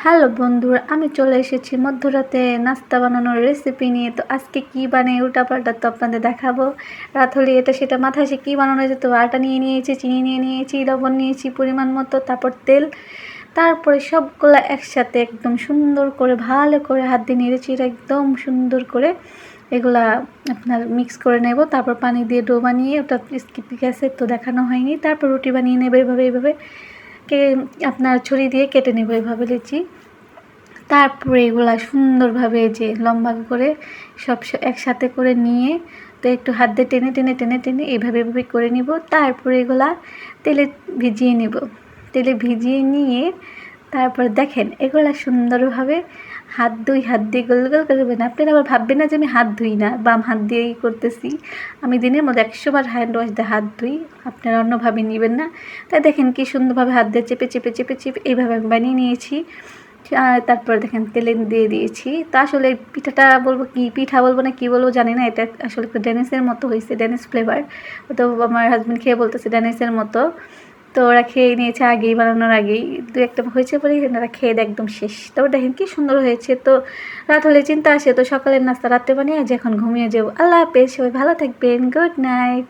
Hello বন্ধুরা, আমি চলে এসেছি মধ্যরাতে নাস্তা বানানোর রেসিপি নিয়ে। তো আজকে কি বানিয়ে উল্টাপাল্টা তো আপনাদের দেখাবো। রাত হলে এটা সেটা মাথায় এসে কী বানানো যেত। আটা নিয়ে নিয়েছি, চিনি নিয়ে নিয়েছি, লবণ নিয়েছি পরিমাণ মতো, তারপর তেল, তারপরে সবগুলো একসাথে একদম সুন্দর করে ভালো করে হাত দিয়ে নেড়েছি, একদম সুন্দর করে এগুলা আপনার মিক্স করে নেব। তারপর পানি দিয়ে ডো বানিয়ে ওটা স্কিপ গেছে তো দেখানো হয়নি। তারপর রুটি বানিয়ে নেবে এইভাবে আপনার ছুরি দিয়ে কেটে নেব এভাবে লিচি। তারপরে এগুলা সুন্দরভাবে যে লম্বা করে সব একসাথে করে নিয়ে তো একটু হাত দিয়ে টেনে এইভাবে করে নিব। তারপরে এগুলা তেলে ভিজিয়ে নেব। তেলে ভিজিয়ে নিয়ে তারপর দেখেন এগুলা সুন্দরভাবে হাত দিয়ে গোল গোল করবেন। আপনারা আবার ভাববেন না যে আমি হাত ধুই না, বাম হাত দিয়েই করতেছি। আমি দিনের মধ্যে 100 বার হ্যান্ড ওয়াশ দিয়ে হাত ধুই, আপনারা অন্যভাবে নেবেন না। তাই দেখেন কি সুন্দরভাবে হাত দিয়ে চেপে এইভাবে আমি বানিয়ে নিয়েছি। তারপর দেখেন তেলে দিয়ে দিয়েছি। তো আসলে পিঠাটা বলবো কি পিঠা বলবো না কি বলবো জানি না, এটা আসলে একটু ড্যানিশের মতো হয়েছে, ড্যানিশ ফ্লেভার। তো আমার হাজব্যান্ড খেয়ে বলতেছে ড্যানিশের মতো। তো ওরা খেয়ে নিয়েছে আগেই, বানানোর আগেই দু একটা হয়েছে পরে ওরা খেয়ে একদম শেষ। তো দেখেন কি সুন্দর হয়েছে। তো রাত হলে চিন্তা আসে, তো সকালের নাস্তা রাত্রে বানিয়ে আজ এখন ঘুমিয়ে যাবো। আল্লাহ হাফেজ, সবাই ভালো থাকবেন, গুড নাইট।